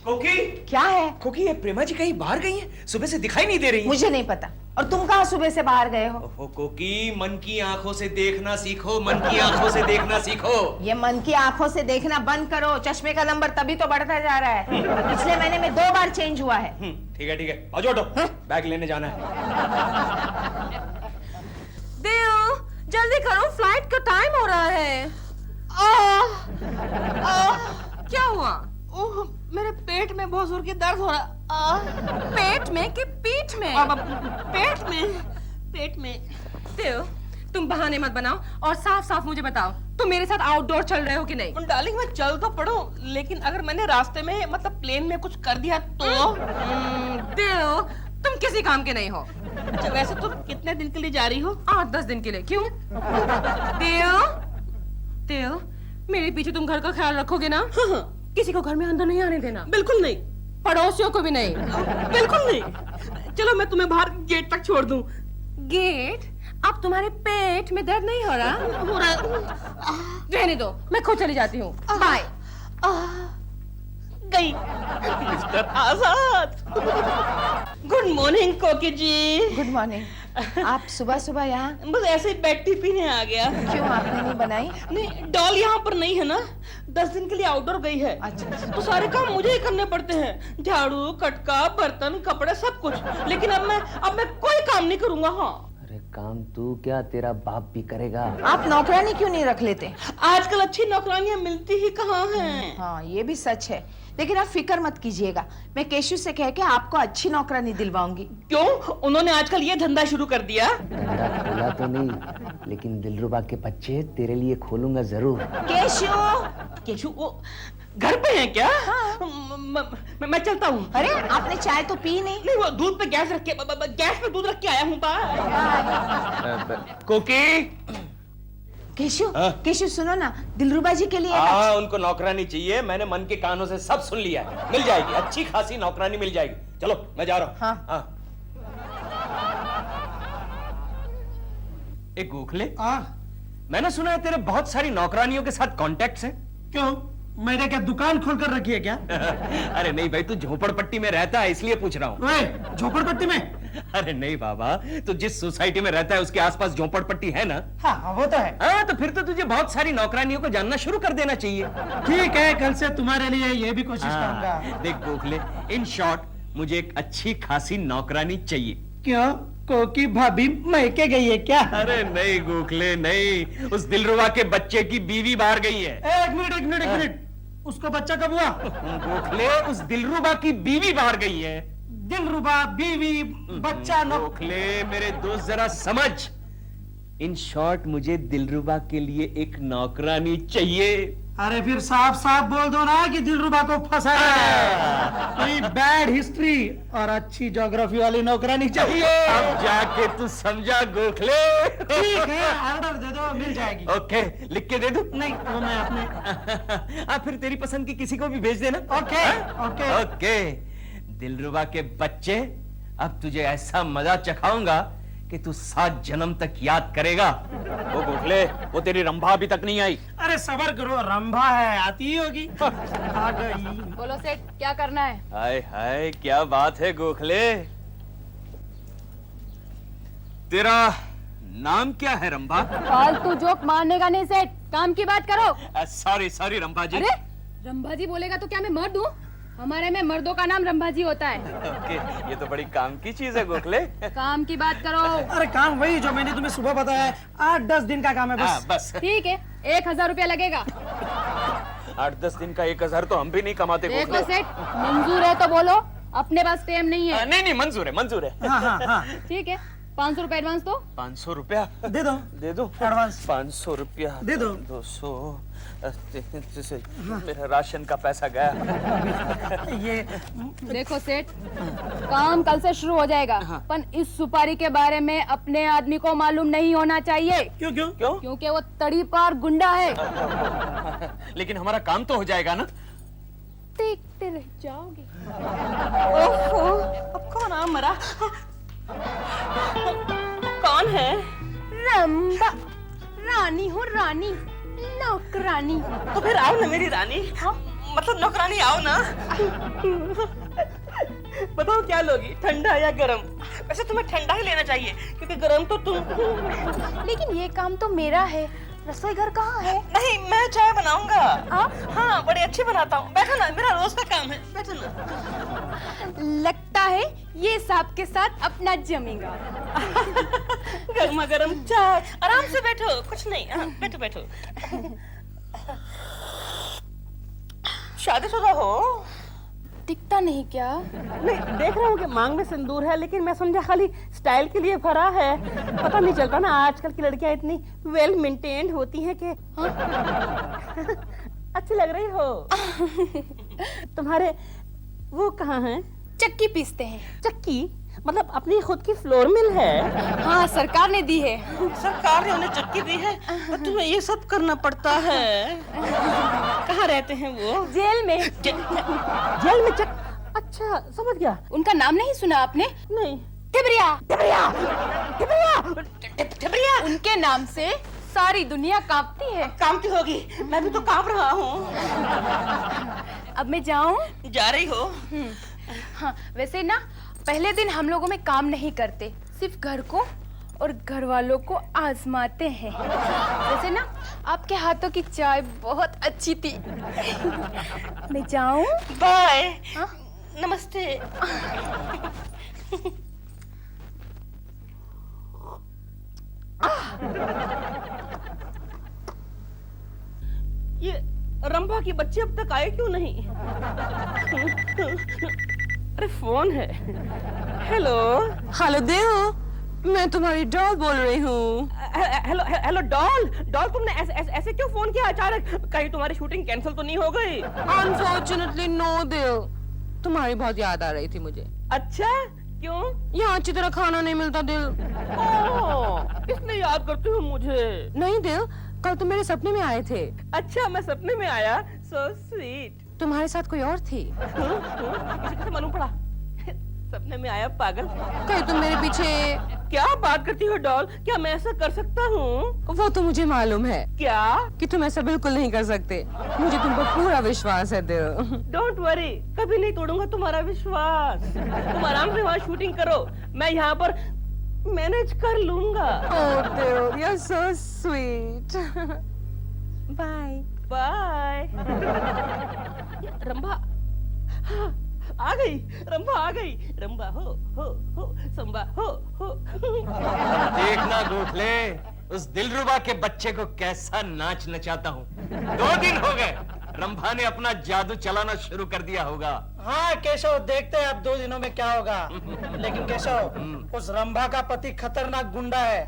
कोकी, क्या है? कोकी, ये प्रेमा जी कहीं बाहर गई हैं? सुबह से दिखाई नहीं दे रही। मुझे नहीं पता। और तुम कहाँ सुबह से बाहर गए हो? ओहो कोकी, मन की आंखों से देखना सीखो, मन की आंखों से देखना सीखो। ये मन की आंखों से देखना बंद करो। चश्मे का नंबर तभी तो बढ़ता जा रहा है। पिछले महीने में 2 बार चेंज हुआ है। ठीक है, आओ जोटो, बैग लेने जाना है। देव, जल्दी करो, फ्लाइट का टाइम हो रहा है। क्या हुआ? ओह, मेरे पेट में बहुत जोर की दर्द हो रहा। पेट में कि पीठ में? पेट में। देव, तुम बहाने मत बनाओ और साफ साफ मुझे बताओ, तुम मेरे साथ आउटडोर चल रहे हो कि नहीं? डार्लिंग, मैं चल तो पड़ूं, लेकिन अगर मैंने रास्ते में मतलब प्लेन में कुछ कर दिया तो? देव, तुम किसी काम के नहीं हो। अच्छा, वैसे तुम कितने दिन के लिए जा रही हो? 8-10 दिन के लिए। क्यों? देव, मेरे पीछे तुम घर का ख्याल रखोगे ना? किसी को घर में अंदर नहीं आने देना। बिल्कुल नहीं। पड़ोसियों को भी नहीं। बिल्कुल नहीं। चलो, मैं तुम्हें बाहर गेट तक छोड़ दूं। गेट? अब तुम्हारे पेट में दर्द नहीं हो रहा? हो रहा। रहने दो, मैं खुद चली जाती हूँ। बाय। गई। मिस्टर आजाद। गुड मॉर्निंग कोकी जी। Good morning. आप सुबह सुबह यहाँ? बस ऐसे ही बैठी पीने आ गया। क्यों, आपने नहीं बनाई? नहीं, डॉल यहाँ पर नहीं है ना, 10 दिन के लिए आउटडोर गई है। अच्छा। तो सारे काम मुझे ही करने पड़ते हैं, झाड़ू, कटका, बर्तन, कपड़े, सब कुछ। लेकिन अब मैं कोई काम नहीं करूंगा। हाँ, अरे काम तू क्या, तेरा बाप भी करेगा। आप नौकरानी क्यों नहीं रख लेते? आजकल अच्छी नौकरानियां मिलती ही कहाँ हैं। हाँ, ये भी सच है। लेकिन आप फिक्र मत कीजिएगा, मैं केशु से कह के आपको अच्छी नौकरानी दिलवाऊंगी। क्यों? उन्होंने आजकल ये धंधा शुरू कर दिया। धंधा खोला तो नहीं, लेकिन दिलरुबा के बच्चे तेरे लिए खोलूंगा जरूर। केशु वो घर पे हैं क्या? मैं चलता हूँ। अरे, आपने चाय तो पी नहीं? नहीं, वो दूध पे गैस रख के गैस पे दूध रख के आया हूँ। कोकी, केशु सुनो ना, दिलरुबा जी के लिए हाँ, उनको नौकरानी चाहिए। मैंने मन के कानों से सब सुन लिया है। मिल जाएगी, अच्छी खासी नौकरानी मिल जाएगी। चलो, मैं जा रहा हूँ। हाँ। एक गोखले, मैंने सुना है तेरे बहुत सारी नौकरानियों के साथ कॉन्टेक्ट्स हैं। क्यों, मैंने क्या दुकान खोल कर रखी है क्या? अरे नहीं भाई, तू झोपड़पट्टी में रहता है इसलिए पूछ रहा हूँ। झोपड़पट्टी में? अरे नहीं बाबा, तो जिस सोसाइटी में रहता है उसके आसपास झोपड़पट्टी है ना? हाँ, वो तो है। हाँ, तो फिर तो तुझे बहुत सारी नौकरानियों को जानना शुरू कर देना चाहिए। ठीक है, कल से तुम्हारे लिए ये भी कोशिश करूंगा। देख गोखले, इन शॉर्ट मुझे एक अच्छी खासी नौकरानी चाहिए। क्यों, कोकी भाभी मैके गई है क्या? अरे नहीं गोखले, नहीं, उस दिलरुबा के बच्चे की बीवी बाहर गई है। एक मिनट, उसको बच्चा कब हुआ? गोखले, उस दिलरुबा की बीवी बाहर गई है। दिलरुबा, बीवी, बच्चा। गोखले मेरे दोस्त, जरा समझ। इन शॉर्ट मुझे दिलरुबा के लिए एक नौकरानी चाहिए। अरे फिर साफ साफ बोल दो ना कि दिलरुबा को फंसाया है। कोई बैड हिस्ट्री और अच्छी ज्योग्राफी वाली नौकरानी चाहिए। अब जाके तू समझा गोखले। ठीक है, ऑर्डर दे दो, मिल जाएगी। ओके, लिख के दे दूं? नहीं, वो मैं अपने फिर तेरी पसंद की किसी को भी भेज देना। Okay, okay. ओके, दिलरुबा के बच्चे, अब तुझे ऐसा मजा चखाऊंगा कि तू 7 जन्म तक याद करेगा। वो गोखले, वो तेरी रंभा अभी तक नहीं आई। अरे सबर करो, रंभा है, आती ही होगी। आ गई। बोलो सेठ, क्या करना है? हाय हाय, क्या बात है गोखले। तेरा नाम क्या है रंभा? फालतू जोक मारने का नहीं सेठ, काम की बात करो। सॉरी सॉरी रंभा जी। अरे रंभाजी बोलेगा तो क्या मैं मर्द हूँ? हमारे में मर्दों का नाम रंभाजी होता है। ओके, ये तो बड़ी काम की चीज है गोखले। काम की बात करो। अरे काम वही जो मैंने तुम्हें सुबह बताया है, 8-10 दिन का काम है हाँ, बस। बस ठीक है, 1000 रुपया लगेगा। 8-10 दिन का 1000 तो हम भी नहीं कमाते देखो गोखले। सेठ, मंजूर है तो बोलो, अपने पास टाइम नहीं है। नहीं नहीं, मंजूर है मंजूर है। हाँ हाँ हाँ, ठीक है, 500 रुपया एडवांस दो। 500 रुपया दे दो दे दो। एडवांस। 500 रुपया दे दो। 200। मेरा राशन का पैसा गया। ये देखो सेठ, काम कल से शुरू हो जाएगा, पर इस सुपारी के बारे में अपने आदमी को मालूम नहीं होना चाहिए। क्यों क्यों क्यों? क्योंकि वो तड़ी पार गुंडा है। लेकिन हमारा काम तो हो जाएगा ना। देखते रह जाओगे। ओहो, अब कौन आ मरा? कौन है? रंबा, रानी हूँ रानी, नौकरानी। तो फिर आओ ना मेरी रानी। मतलब नौकरानी, आओ ना। बताओ क्या लोगी, ठंडा या गरम? वैसे तुम्हें ठंडा ही लेना चाहिए, क्योंकि गरम तो तुम। लेकिन ये काम तो मेरा है, रसोई घर कहाँ है? नहीं, मैं चाय बनाऊंगा। हाँ, बड़ी अच्छी बनाता हूँ। बैठो ना, मेरा रोज का काम है, बैठो ना। लगता है ये सांप के साथ अपना जमेगा। गर्मा गर्म चाय, आराम से बैठो, कुछ नहीं। बैठो बैठो। शादीशुदा हो? दिखता नहीं क्या? नहीं, देख रहा हूँ कि मांग में सिंदूर है, लेकिन मैं समझा खाली स्टाइल के लिए भरा है। पता नहीं चलता ना, आजकल की लड़कियां इतनी वेल मेंटेन्ड होती हैं कि अच्छी लग रही हो। तुम्हारे वो कहाँ हैं? चक्की पीसते हैं। चक्की? मतलब अपनी खुद की फ्लोर मिल है? हाँ, सरकार ने दी है। सरकार ने उन्हें चक्की दी है, तो तुम्हें ये सब करना पड़ता है। कहाँ रहते हैं वो? जेल में। जेल में अच्छा, समझ गया। उनका नाम नहीं सुना आपने? नहीं। टिबरिया। टिबरिया, टिबरिया, टिबरिया। उनके नाम से सारी दुनिया कांपती है। कांपती होगी, मैं भी तो कांप रहा हूँ। अब मैं जाऊँ? जा रही हो? हाँ, वैसे ना पहले दिन हम लोगों में काम नहीं करते, सिर्फ घर को और घर वालों को आजमाते हैं। वैसे ना आपके हाथों की चाय बहुत अच्छी थी। मैं जाऊं? बाय। हाँ? नमस्ते। ये रंभा की बच्चे अब तक आए क्यों नहीं? अरे फोन है। हेलो। हेलो देव, मैं तुम्हारी डॉल बोल रही हूँ। Hello hello doll. डॉल, तुमने ऐसे क्यों फोन किया अचानक? कहीं तुम्हारी शूटिंग कैंसिल तो नहीं हो गई? अनफॉर्चुनेटली नो देव, तुम्हारी बहुत याद आ रही थी मुझे। अच्छा, क्यों? यहाँ अच्छी तरह खाना नहीं मिलता दिल। ओह, इसलिए याद करती हो मुझे? नहीं दिल, कल तुम मेरे सपने में आए थे। अच्छा, मैं सपने में आया? So sweet. तुम्हारे साथ कोई और थी? इसे कैसे मालूम पड़ा? सपने में आया, पागल। कहीं तुम मेरे पीछे? क्या बात करती हो डॉल? क्या मैं ऐसा कर सकता हूँ? वो तो मुझे मालूम है क्या? कि तुम ऐसा बिल्कुल नहीं कर सकते। मुझे तुम पर पूरा विश्वास है दिल। डोंट वरी, कभी नहीं तोड़ूंगा तुम्हारा विश्वास। तुम आराम से वहाँ शूटिंग करो, मैं यहाँ पर मैनेज कर लूंगा। Oh dear, you're so sweet. Bye. Bye. Rambha आ गई, रंभा आ गई। रंभा हो संभा हो। देखना गोखले, उस दिलरुबा के बच्चे को कैसा नाच नचाता हूँ। 2 दिन हो गए, रंभा ने अपना जादू चलाना शुरू कर दिया होगा। हाँ केशव, देखते हैं अब 2 दिनों में क्या होगा। लेकिन केशव, उस रंभा का पति खतरनाक गुंडा है।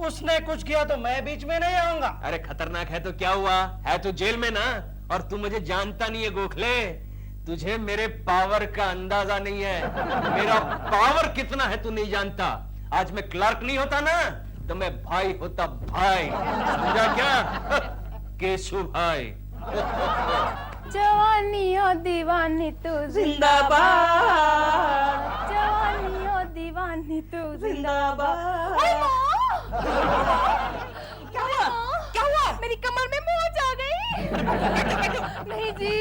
उसने कुछ किया तो मैं बीच में नहीं आऊंगा। अरे खतरनाक है तो क्या हुआ, है तो जेल में ना। और तू मुझे जानता नहीं है गोखले, तुझे मेरे पावर का अंदाजा नहीं है। मेरा पावर कितना है तू नहीं जानता। आज मैं क्लर्क नहीं होता ना, तो मैं भाई होता, भाई। समझा क्या? केशु भाई। जवानी हो दीवानी तू जिंदाबाद। जवानी हो दीवानी तू जिंदाबाद। क्या हुआ? क्या हुआ? मेरी कमर में मोच आ गई। नहीं जी,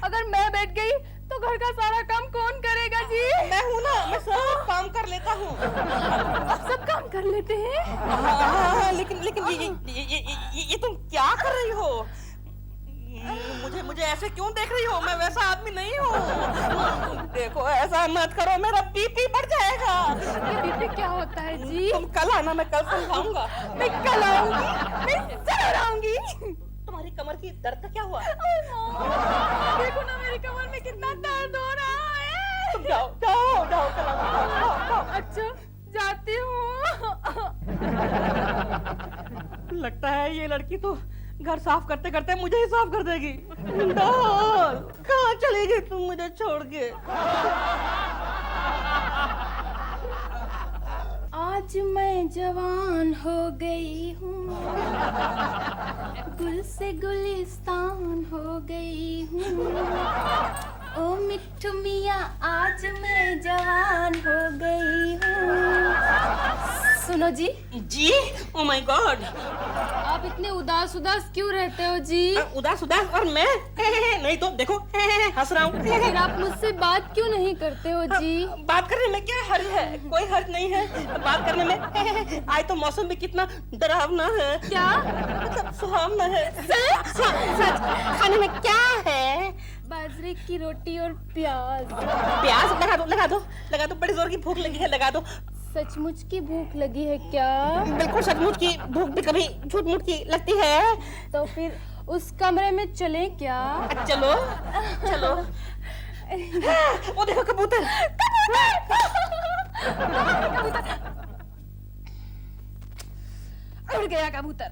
अगर मैं बैठ गई तो घर का सारा काम कौन करेगा जी? मैं हूँ ना, मैं सब काम कर लेता हूँ। आप सब काम कर लेते हैं? हाँ, लेकिन लेकिन ये तुम क्या कर रही हो? मुझे ऐसे क्यों देख रही हो? मैं वैसा आदमी नहीं हूँ। देखो, ऐसा मत करो, मेरा बीपी बढ़ जाएगा। ये बीपी क्या होता है जी? तुम कल आना, मैं कल समझाऊंगा। मैं कल आऊंगी, मैं जरूर आऊंगी। तुम्हारी कमर की दर्द का क्या हुआ? देखो ना मेरी कमर में कितना दर्द हो रहा है। तुम जाओ जाओ जाओ, कल आओ। अच्छा, जाती हूँ। लगता है ये लड़की तो घर साफ करते करते मुझे ही साफ कर देगी। डॉल, कहाँ चली गई तुम मुझे छोड़ के? आज मैं जवान हो गई हूँ, गुल से गुलिस्तान हो गई हूँ। ओ मिट्ठू मियाँ, आज मैं जवान हो गई हूँ। सुनो जी। जी? Oh my God. आप इतने उदास उदास क्यों रहते हो जी? उदास उदास? और मैं? नहीं तो देखो, हंस रहा हूँ। फिर आप मुझसे बात क्यों नहीं करते हो जी? बात करने में क्या हर्ज है? कोई हर्ज नहीं है बात करने में। आज तो मौसम भी कितना डरावना है। क्या? मतलब सुहावना है। सच? खाने में क्या है? बाजरे की रोटी और प्याज। प्याज? लगा दो लगा दो लगा दो, बड़ी जोर की भूख लगी है, लगा दो। सचमुच की भूख लगी है क्या? बिल्कुल सचमुच की भूख भी कभी झूठ मूठ की लगती है। तो फिर उस कमरे में चलें क्या? चलो चलो। वो देखो कबूतर। उड़ गया कबूतर।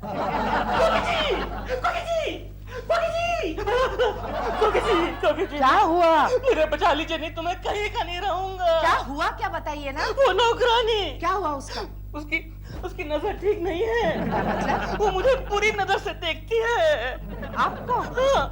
क्या हुआ? मेरे बचा लीजिए, नहीं तो मैं कहीं का नहीं रहूंगा। क्या हुआ, क्या बताइए ना। वो नौकरानी, क्या हुआ उसका? उसकी नजर ठीक नहीं है। मतलब? वो मुझे पूरी नजर से देखती है। आपको? हाँ।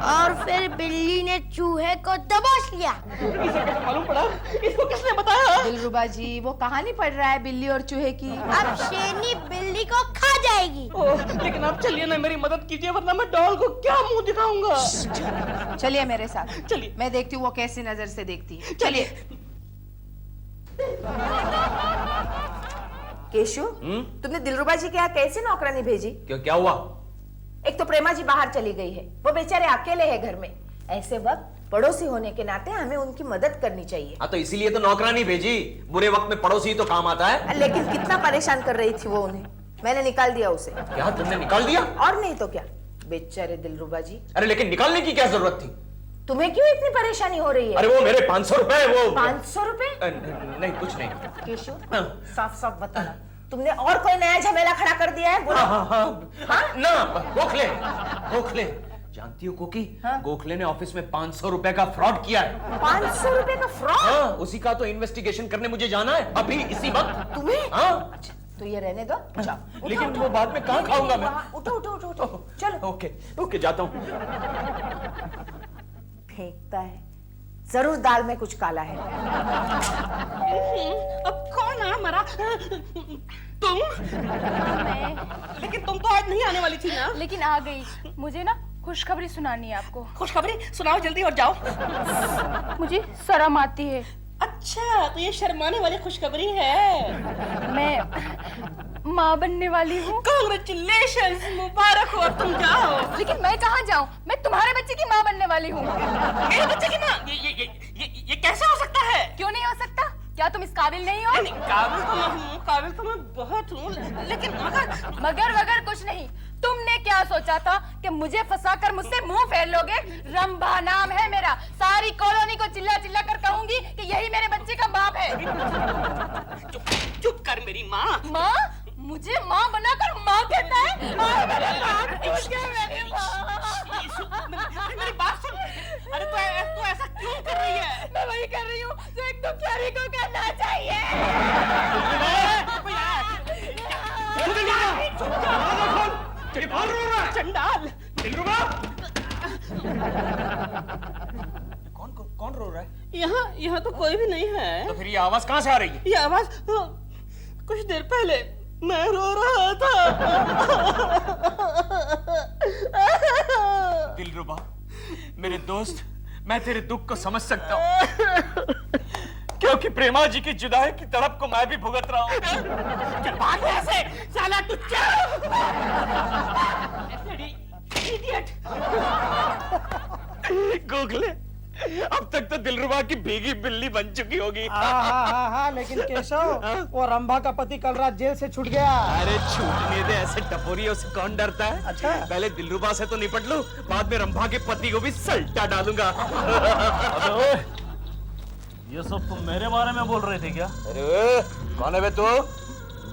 और फिर बिल्ली ने चूहे को दबोच लिया। इसे कैसे मालूम पड़ा? इसको किसने बताया? दिलरुबा जी, वो कहानी पढ़ रहा है बिल्ली और चूहे की। अब शेरनी बिल्ली को खा जाएगी। ओह, लेकिन आप चलिए ना, मेरी मदद कीजिए, वरना मैं डॉल को क्या मुंह दिखाऊंगा। चलिए मेरे साथ। चलिए। मैं देखती हूँ वो कैसी नजर से देखती है। चलिए। केशु, तुमने दिलरुबा जी के यहाँ कैसे नौकरानी भेजी? क्यों, क्या हुआ? एक तो प्रेमा जी बाहर चली गई है, वो बेचारे अकेले हैं घर में। ऐसे वक्त पड़ोसी होने के नाते हमें उनकी मदद करनी चाहिए। हाँ, तो इसीलिए तो नौकरानी भेजी। बुरे वक्त में पड़ोसी तो काम आता है। लेकिन कितना परेशान कर रही थी वो उन्हें। मैंने निकाल दिया उसे। क्या तुमने निकाल दिया? और नहीं तो क्या, बेचारे दिलरुबा जी। अरे लेकिन निकालने की क्या जरूरत थी? तुम्हें क्यों इतनी परेशानी हो रही है? अरे वो मेरे 500 रुपए, वो 500 रुपए? नहीं, कुछ नहीं। केशु, साफ साफ बताना, तुमने और कोई नया झमेला खड़ा कर दिया है? बोलो। हाँ, ना, गोखले जानती हो कोकी? गोखले ने ऑफिस में 500 रुपए का फ्रॉड किया है। 500 रुपए का फ्रॉड? हाँ, उसी का तो इन्वेस्टिगेशन करने मुझे जाना है अभी इसी वक्त। तुम्हें? हाँ। तो ये रहने दो। जाओ। लेकिन वो बाद में कहाँ खाऊंगा मैं? उठो उठो उठो उठो। चलो। ओके, जाता हूँ। फेंकता है, जरूर दाल में कुछ काला है। अब कौन है हमारा? तुम? लेकिन तुम तो आज नहीं आने वाली थी ना? लेकिन आ गई। मुझे ना खुशखबरी सुनानी है आपको। खुशखबरी सुनाओ जल्दी और जाओ। मुझे शर्म आती है। अच्छा, तो ये शर्माने वाली खुशखबरी है। मैं माँ बनने वाली हूँ। कांग्रेचुलेशंस, मुबारक हो, अब तुम जाओ। लेकिन मैं कहाँ जाऊँ? मैं तुम्हारे बच्चे की माँ बनने वाली हूँ। मेरे बच्चे की माँ? ये कैसे हो सकता है? क्यों नहीं हो सकता? क्या तुम इस काबिल नहीं हो? काबिल तो मैं बहुत हूँ, लेकिन मगर वगर कुछ नहीं। तुमने क्या सोचा था कि मुझे फंसाकर मुझसे मुंह फेर लोगे? रंभा नाम है मेरा। सारी कॉलोनी को चिल्ला चिल्ला कर कहूंगी कि यही मेरे बच्चे का बाप है। चुप कर मेरी माँ। माँ? मुझे माँ बनाकर माँ कहता है? मेरे बाप टूट गया, मेरी माँ। मेरी बात सुन। अरे तू ऐसा क्यों कर रही है? मैं वही कर रही हूँ जो एक दुखियारी को करना चाहिए। चंडाल। कौन रो रहा है? यहाँ तो कोई भी नहीं है। तो फिर ये आवाज कहाँ से आ रही है? ये आवाज कुछ देर पहले मैं रो रहा था। दिलरुबा, मेरे दोस्त, मैं तेरे दुख को समझ सकता हूँ, क्योंकि प्रेमा जी की जुदाई की तड़प को मैं भी भुगत रहा हूँ। चल भाग यहाँ से, साला तू चल। इडियट। गोखले, अब तक तो दिलरुबा की भीगी बिल्ली बन चुकी होगी। हाँ, लेकिन केशव, वो रंभा का पति कल रात जेल से छूट गया। अरे छूटने दे, ऐसे टपोरियों से कौन डरता है? अच्छा। पहले दिलरुबा से तो निपट लूं, बाद में रंभा के पति को भी सल्टा डालूंगा। ये सब तुम मेरे बारे में बोल रहे थे क्या? अरे कौन है बे तू?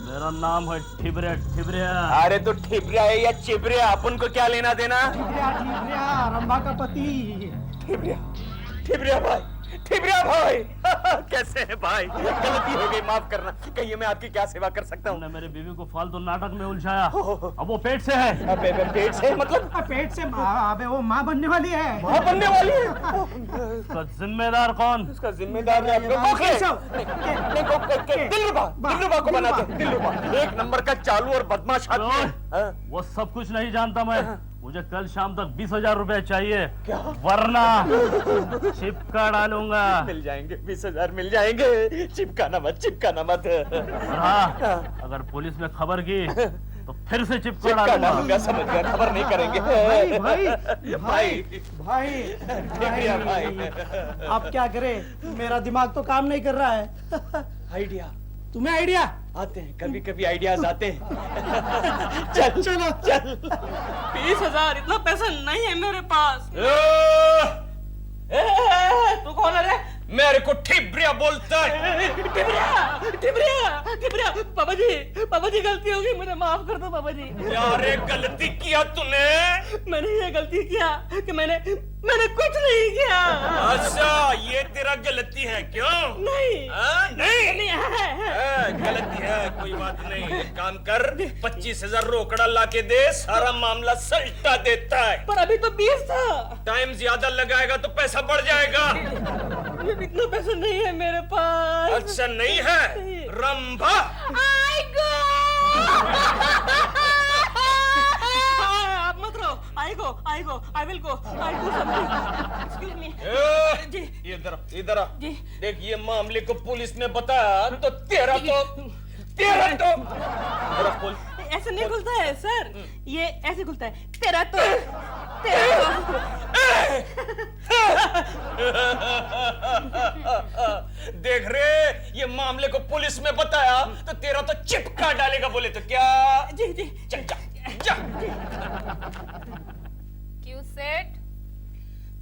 मेरा नाम है ठिबरिया। ठिबरिया। अरे तो ठिबरिया है या चिबरिया, अपन को क्या लेना देना? ठिबरिया, रंभा का पति। ठिबरिया भाई, ठिबरिया भाई। कैसे है भाई? गलती हो गई, माफ करना। कहिए मैं आपकी क्या सेवा कर सकता हूँ? तुमने मेरी बीवी को फालतू नाटक में उलझाया। अब वो पेट से है। पेट से मतलब? पेट से अबे वो माँ बनने वाली है। माँ बनने वाली है? उसका जिम्मेदार कौन? उसका जिम्मेदार है अपने गोखले। दिलरुबा को बनाते हैं। दिलरुबा एक नंबर का चालू और बदमाश आदमी है। वो सब कुछ नहीं जानता मैं। मुझे कल शाम तक 20,000 रुपए चाहिए, वरना चिपका डालूंगा। मिल जाएंगे, 20,000 मिल जाएंगे। चिपकाना मत। हाँ, अगर पुलिस में खबर की तो फिर से चिपका चिपका डालूंगा। डालूंगा, समझ गया, खबर नहीं करेंगे। भाई, आप क्या करें, मेरा दिमाग तो काम नहीं कर रहा है। आइडिया तुम्हें आइडिया आते हैं, कभी कभी आइडियाज आते हैं। चल 20,000 इतना पैसा नहीं है मेरे पास। तू कौन है रे? मेरे को ठिबरिया बोलता है। टिबरिया, पापा जी गलती हो गई, मुझे माफ कर दो पापा जी। यार गलती किया तूने? मैंने ये गलती किया कि मैंने कुछ नहीं किया। अच्छा, ये तेरा गलती है क्यों? नहीं नहीं है। गलती है, कोई बात नहीं। एक काम कर, 25,000 रोकड़ा ला के दे, सारा मामला सल्टा देता है। पर अभी तो 20 था। टाइम ज्यादा लगाएगा तो पैसा बढ़ जाएगा। इतना पैसा नहीं है मेरे पास। अच्छा नहीं है? रंभा आप मत रहो। I will go. I do something. Excuse me. जी। इधर आ। जी। देख, ये मामले को पुलिस में बताया तो तेरा तो ऐसे नहीं खुलता है सर, ये ऐसे खुलता है। तेरा तो देख रे, ये मामले को पुलिस में बताया तो तेरा तो चिपका डालेगा, बोले तो क्या? जी चल जा। क्यों सेठ,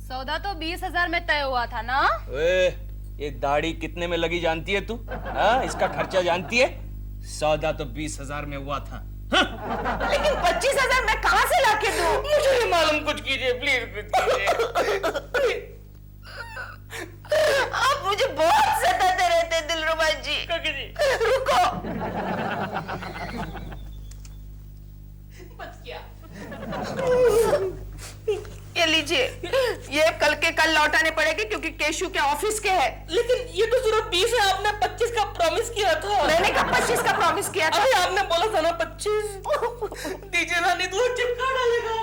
सौदा तो 20,000 में तय हुआ था ना? ये दाढ़ी कितने में लगी जानती है तू? हाँ, इसका खर्चा जानती है? सौदा तो 20,000 में हुआ था। लेकिन 25,000 मैं कहाँ से लाके दूं? मुझे नहीं मालूम, कुछ कीजिए प्लीज। आप मुझे बहुत सताते रहते दिलरुबा जी। रुको। बच गया। ये लीजिए, ये कल के कल लौटाने पड़ेंगे क्योंकि केशु के ऑफिस के है। लेकिन ये तो सिर्फ 20 है, आपने 25 का प्रॉमिस किया था। मैंने कब 25 का प्रॉमिस किया था? अरे आपने बोला था ना 25। दीजिए ना, नहीं तो वो चिपका डालेगा।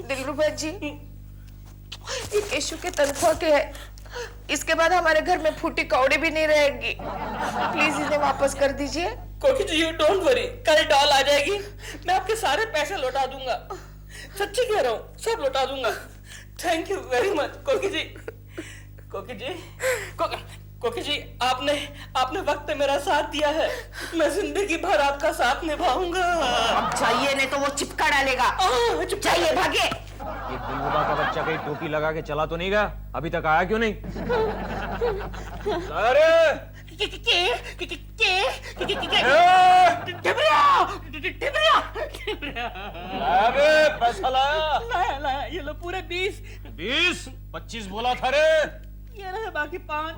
दिलरुबा जी, ये केशु के तनख्वाह के है। इसके बाद हमारे घर में फूटी कौड़ी भी नहीं रहेगी। प्लीज इन्हें वापस कर दीजिए। कोकी जी, यू डोंट वरी, कल डॉल आ जाएगी, मैं आपके सारे पैसे लौटा दूंगा। सच्ची कह रहा हूँ, सब लौटा दूंगा। थैंक यू वेरी मच कोकी जी। कोकी जी, आपने वक्त पे मेरा साथ दिया है, मैं जिंदगी भर आपका साथ निभाऊंगा। अब चाहिए, नहीं तो वो चिपका डालेगा। चाहिए, भागे। ये दिलरुबा का बच्चा कहीं टोपी लगा के चला तो नहीं गया? अभी तक आया क्यों नहीं? अरे पैसा लाया, ये लो पूरे 20। 25 बोला था रे। ये रहे बाकी 5।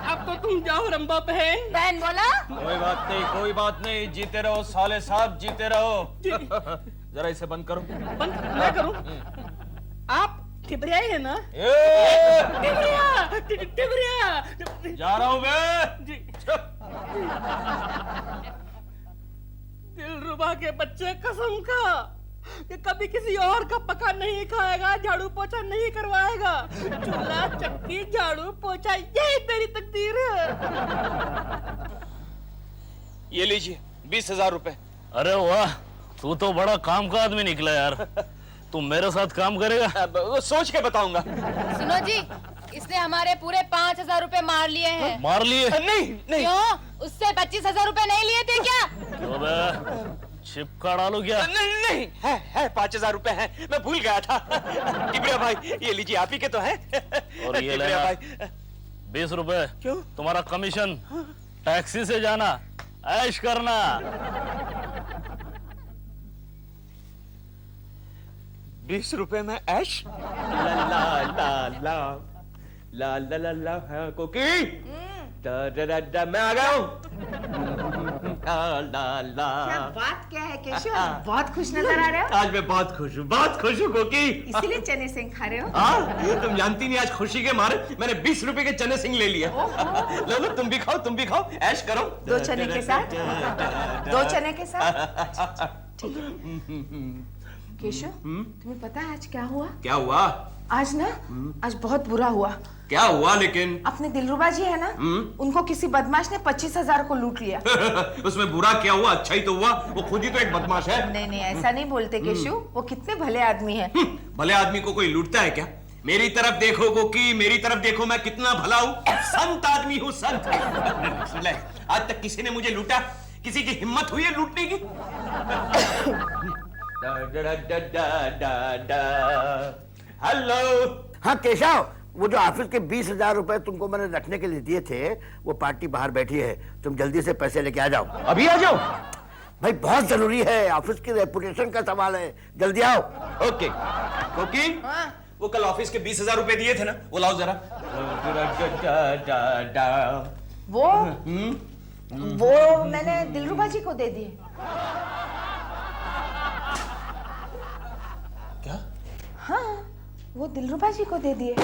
अब तो तुम जाओ रंबा बहन बोला? कोई बात नहीं, जीते रहो साले साहब, जीते रहो। जरा इसे बंद करो। बंद मैं करूं? आप टिबरिया है ना? ए, टिबरिया। जा रहा हूं मैं। जी। दिलरुबा के बच्चे कसम खा कि कभी किसी और का पका नहीं खाएगा, झाड़ू पोछा नहीं करवाएगा। चूल्हा चक्की झाड़ू पोछा यही तेरी तकदीर है। ये लीजिए 20,000 रुपए। अरे वाह, तू तो बड़ा काम का आदमी निकला यार। तू मेरे साथ काम करेगा? वो सोच के बताऊंगा। सुनो जी, इसने हमारे पूरे 5,000 रुपए मार लिए हैं। मार लिए? नहीं नहीं क्यों? उससे 25,000 रुपए नहीं लिए थे क्या? क्यों बे? चिपका डालू क्या? नहीं नहीं है 5,000 रुपए है, मैं भूल गया था। टिबरिया भाई ये लीजिए, आप ही के तो है। और ये टिबरिया लेना भाई 20 रुपए। क्यों? तुम्हारा कमीशन। टैक्सी से जाना, ऐश करना। 20 रुपए में ऐश? ला ला ला ला ला ला ला ला हाँ, कोकी दा दा दा दा मैं आ गया हूँ। ला ला ला। बात क्या है केशव? बहुत खुश नजर आ रहे हो। आज मैं बहुत खुश हूँ कोकी। इसीलिए चने सिंह खा रहे हो। हाँ तुम जानती नहीं, आज खुशी के मारे मैंने 20 रुपए के चने सिंह ले लिया। लो लो तुम भी खाओ, ऐश करो। 2 चने के साथ? 2 चने के साथ? ठीक है। केशव, तुम्हें पता है आज क्या हुआ? क्या हुआ? आज ना, आज बहुत बुरा हुआ। क्या हुआ लेकिन? अपने दिलरुबा जी है ना, उनको किसी बदमाश ने 25,000 को लूट लिया। उसमें बुरा क्या हुआ? अच्छा ही तो हुआ, वो खुद ही तो एक बदमाश है। नहीं नहीं, ऐसा नहीं बोलते केशव, वो कितने भले आदमी हैं। भले आदमी को कोई लूटता है क्या? मेरी तरफ देखो कोकी, मेरी तरफ देखो, मैं कितना भला हूँ, संत आदमी हूँ, संत। सुन ले, आज तक किसी ने मुझे लूटा? किसी की हिम्मत हुई है लूटने की? हेलो। हाँ केशव, वो जो ऑफिस के 20,000 रुपए तुमको मैंने रखने के लिए दिए थे, वो पार्टी बाहर बैठी है, तुम जल्दी से पैसे लेके आ जाओ। अभी आ जाओ? भाई बहुत जरूरी है, ऑफिस की रेपुटेशन का सवाल है, जल्दी आओ। ओके कोकी, वो कल ऑफिस के 20,000 रुपए दिए थे ना, वो लाओ जरा। वो मैंने दिलरुबा जी को दे दिए। क्या? हाँ, वो दिलरुबा जी को दे दिए।